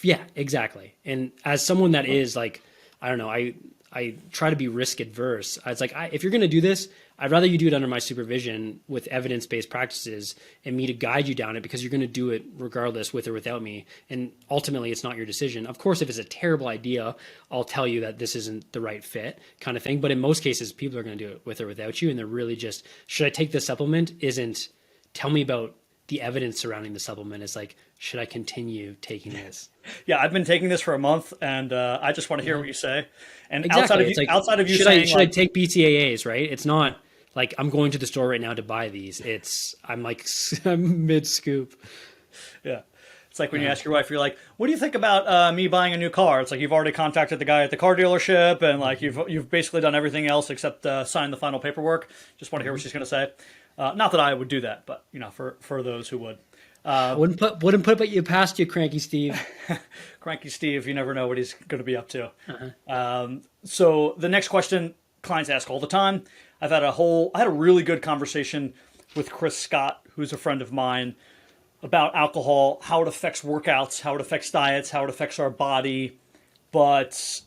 Yeah, exactly. And as someone that is like, I don't know, I try to be risk adverse. It's like, if you're going to do this, I'd rather you do it under my supervision with evidence-based practices and me to guide you down it because you're going to do it regardless with or without me. And ultimately, it's not your decision. Of course, if it's a terrible idea, I'll tell you that this isn't the right fit kind of thing. But in most cases, people are going to do it with or without you. And they're really just, should I take this supplement? Isn't tell me about the evidence surrounding the supplement. It's like, should I continue taking this? Yeah, I've been taking this for a month, and I just want to hear what you say. And exactly. outside of you should saying, I take BCAAs, right? It's not like I'm going to the store right now to buy these. I'm mid scoop. Yeah. It's like when you ask your wife, you're like, what do you think about me buying a new car? It's like you've already contacted the guy at the car dealership and like you've basically done everything else except sign the final paperwork. Just want to hear what she's going to say. Not that I would do that, but for those who would. Wouldn't put you past you, Cranky Steve. Cranky Steve, you never know what he's going to be up to. So the next question clients ask all the time. I had a really good conversation with Chris Scott, who's a friend of mine, about alcohol, how it affects workouts, how it affects diets, how it affects our body. But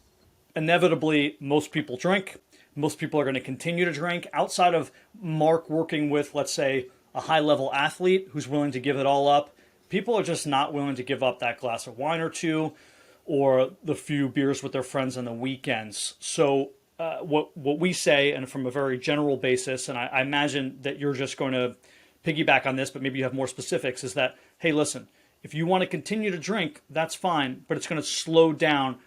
inevitably, most people drink. Most people are going to continue to drink. Outside of Mark working with, let's say, a high-level athlete who's willing to give it all up, people are just not willing to give up that glass of wine or two or the few beers with their friends on the weekends. So what we say, and from a very general basis, and I imagine that you're just going to piggyback on this, but maybe you have more specifics, is that, hey, listen, if you want to continue to drink, that's fine, but it's going to slow down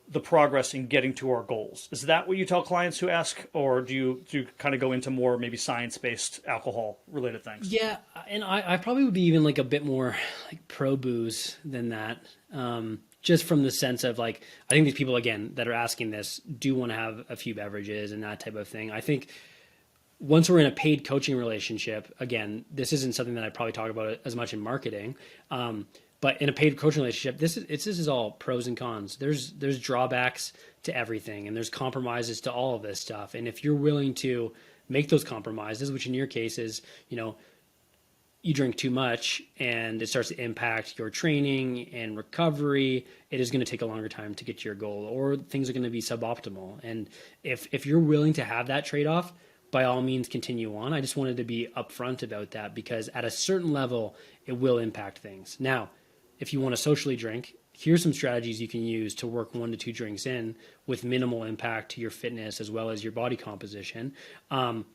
the progress in getting to our goals. Is that what you tell clients who ask, or do you kind of go into more maybe science-based alcohol-related things? Yeah, and I probably would be even like a bit more like pro booze than that. Just from the sense of like, I think these people, again, that are asking this do want to have a few beverages and that type of thing. I think once we're in a paid coaching relationship, again, this isn't something that I probably talk about as much in marketing, but in a paid coaching relationship, this is all pros and cons. There's drawbacks to everything, and there's compromises to all of this stuff. And if you're willing to make those compromises, which in your case is, you drink too much and it starts to impact your training and recovery, it is going to take a longer time to get to your goal, or things are going to be suboptimal. And if you're willing to have that trade-off, by all means continue on. I just wanted to be upfront about that, because at a certain level, it will impact things. Now, if you want to socially drink, here's some strategies you can use to work 1 to 2 drinks in with minimal impact to your fitness as well as your body composition,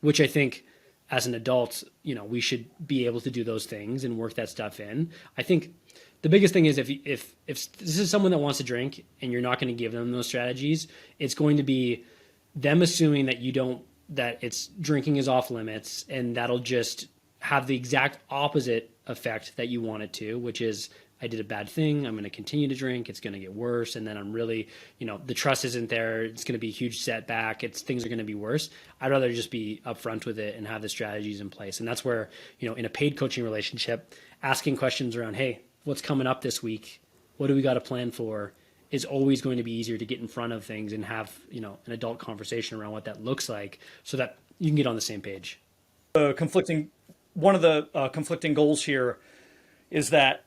which I think as an adult, we should be able to do those things and work that stuff in. I think the biggest thing is if this is someone that wants to drink and you're not going to give them those strategies, it's going to be them assuming that it's drinking is off limits, and that'll just have the exact opposite effect that you want it to, which is, I did a bad thing, I'm going to continue to drink, it's going to get worse, and then I'm really, the trust isn't there, it's going to be a huge setback, things are going to be worse. I'd rather just be upfront with it and have the strategies in place. And that's where, in a paid coaching relationship, asking questions around, hey, what's coming up this week? What do we got to plan for? Is always going to be easier to get in front of things and have, an adult conversation around what that looks like, so that you can get on the same page. One of the conflicting goals here is that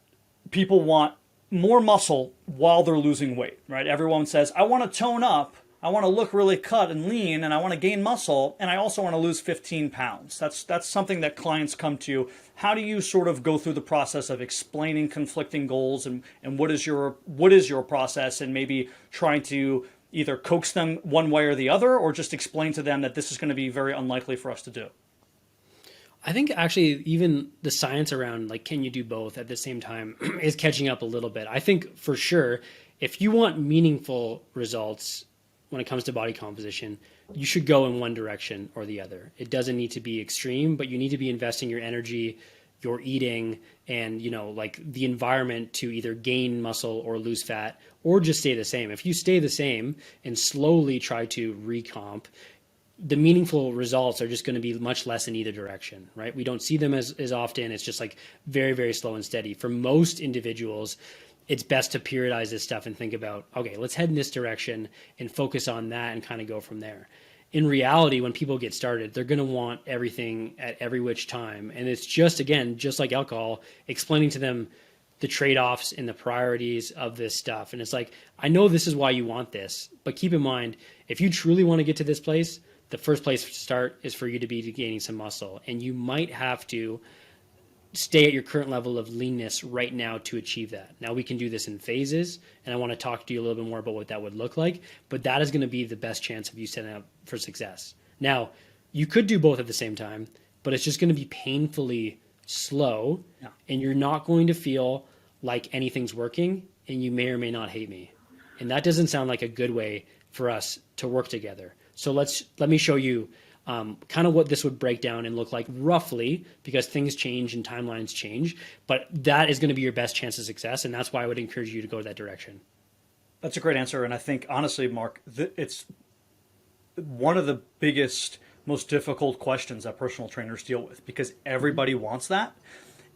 people want more muscle while they're losing weight, right? Everyone says, I want to tone up, I want to look really cut and lean, and I want to gain muscle, and I also want to lose 15 pounds. That's something that clients come to. How do you sort of go through the process of explaining conflicting goals, and what is your process, and maybe trying to either coax them one way or the other, or just explain to them that this is going to be very unlikely for us to do? I think actually even the science around like, can you do both at the same time is catching up a little bit. I think for sure, if you want meaningful results when it comes to body composition, you should go in one direction or the other. It doesn't need to be extreme, but you need to be investing your energy, your eating, and like the environment to either gain muscle or lose fat, or just stay the same. If you stay the same and slowly try to recomp, the meaningful results are just going to be much less in either direction, right? We don't see them as often. It's just like very, very slow and steady. For most individuals, it's best to periodize this stuff and think about, okay, let's head in this direction and focus on that and kind of go from there. In reality, when people get started, they're going to want everything at every which time. And it's just, again, just like alcohol, explaining to them the trade-offs and the priorities of this stuff. And it's like, I know this is why you want this, but keep in mind, if you truly want to get to this place, the first place to start is for you to be gaining some muscle. And you might have to stay at your current level of leanness right now to achieve that. Now we can do this in phases, and I want to talk to you a little bit more about what that would look like, but that is going to be the best chance of you setting up for success. Now, you could do both at the same time, but it's just going to be painfully slow, and you're not going to feel like anything's working, and you may or may not hate me. And that doesn't sound like a good way for us to work together. So let me show you kind of what this would break down and look like roughly, because things change and timelines change, but that is going to be your best chance of success. And that's why I would encourage you to go that direction. That's a great answer. And I think, honestly, Mark, it's one of the biggest, most difficult questions that personal trainers deal with, because everybody wants that.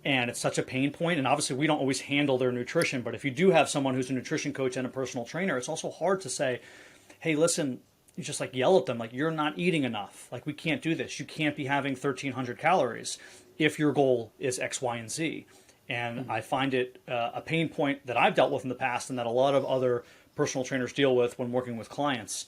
And it's such a pain point. And obviously, we don't always handle their nutrition. But if you do have someone who's a nutrition coach and a personal trainer, it's also hard to say, hey, listen, you just like yell at them, like, you're not eating enough. Like, we can't do this. You can't be having 1,300 calories if your goal is X, Y, and Z. And I find it a pain point that I've dealt with in the past, and that a lot of other personal trainers deal with when working with clients.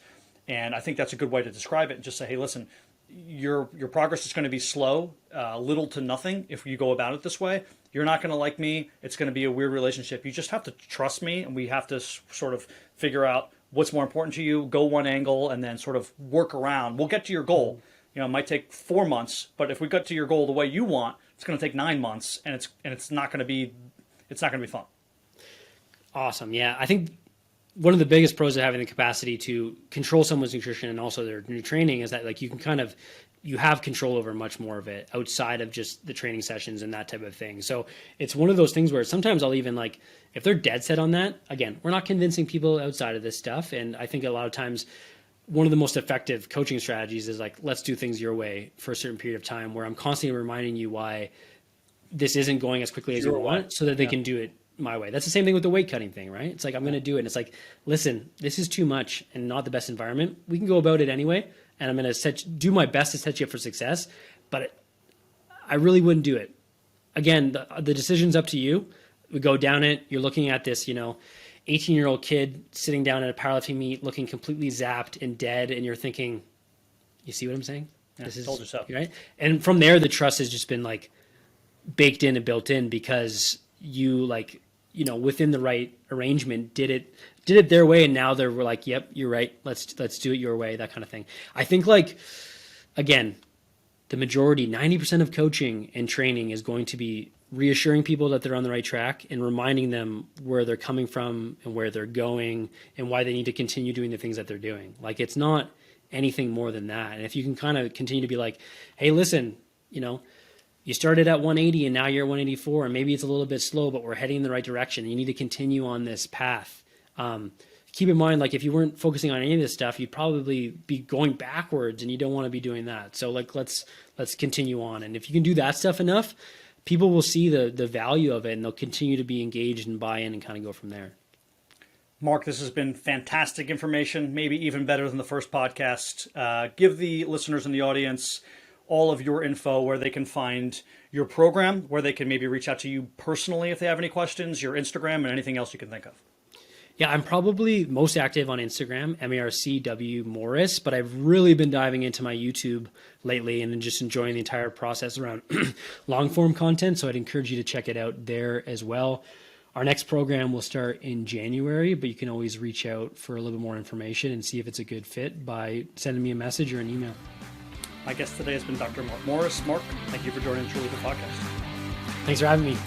And I think that's a good way to describe it, and just say, hey, listen, your progress is going to be slow, little to nothing if you go about it this way. You're not going to like me. It's going to be a weird relationship. You just have to trust me, and we have to sort of figure out what's more important to you, go one angle, and then sort of work around. We'll get to your goal. It might take 4 months, but if we got to your goal the way you want, it's going to take 9 months, and it's not going to be fun. Awesome. Yeah, I think one of the biggest pros of having the capacity to control someone's nutrition and also their new training is that like you have control over much more of it outside of just the training sessions and that type of thing. So it's one of those things where sometimes I'll even like, if they're dead set on that, again, we're not convincing people outside of this stuff. And I think a lot of times one of the most effective coaching strategies is like, let's do things your way for a certain period of time, where I'm constantly reminding you why this isn't going as quickly as you want, so that they can do it my way. That's the same thing with the weight cutting thing, right? It's like, I'm going to do it. And it's like, listen, this is too much and not the best environment. We can go about it anyway. And I'm going to do my best to set you up for success, but I really wouldn't do it. Again, the decision's up to you. We go down it. You're looking at this, 18-year-old kid sitting down at a powerlifting meet, looking completely zapped and dead. And you're thinking, you see what I'm saying? Yeah, this is told you so. Right. And from there, the trust has just been like baked in and built in, because you within the right arrangement did it their way, and now they're like, yep, you're right, let's do it your way, that kind of thing. I think like, again, the majority, 90% of coaching and training is going to be reassuring people that they're on the right track and reminding them where they're coming from and where they're going and why they need to continue doing the things that they're doing. Like, it's not anything more than that. And if you can kind of continue to be like, hey, listen, you started at 180 and now you're at 184, and maybe it's a little bit slow, but we're heading in the right direction. You need to continue on this path. Keep in mind, like, if you weren't focusing on any of this stuff, you'd probably be going backwards, and you don't want to be doing that. So like, let's continue on. And if you can do that stuff enough, people will see the value of it, and they'll continue to be engaged and buy in and kind of go from there. Marc, this has been fantastic information, maybe even better than the first podcast. Give the listeners and the audience all of your info, where they can find your program, where they can maybe reach out to you personally if they have any questions, your Instagram, and anything else you can think of. Yeah, I'm probably most active on Instagram, MARCW Morris, but I've really been diving into my YouTube lately and just enjoying the entire process around long form content. So I'd encourage you to check it out there as well. Our next program will start in January, but you can always reach out for a little bit more information and see if it's a good fit by sending me a message or an email. My guest today has been Dr. Marc Morris. Marc, thank you for joining the TrulyFit Podcast. Thanks for having me.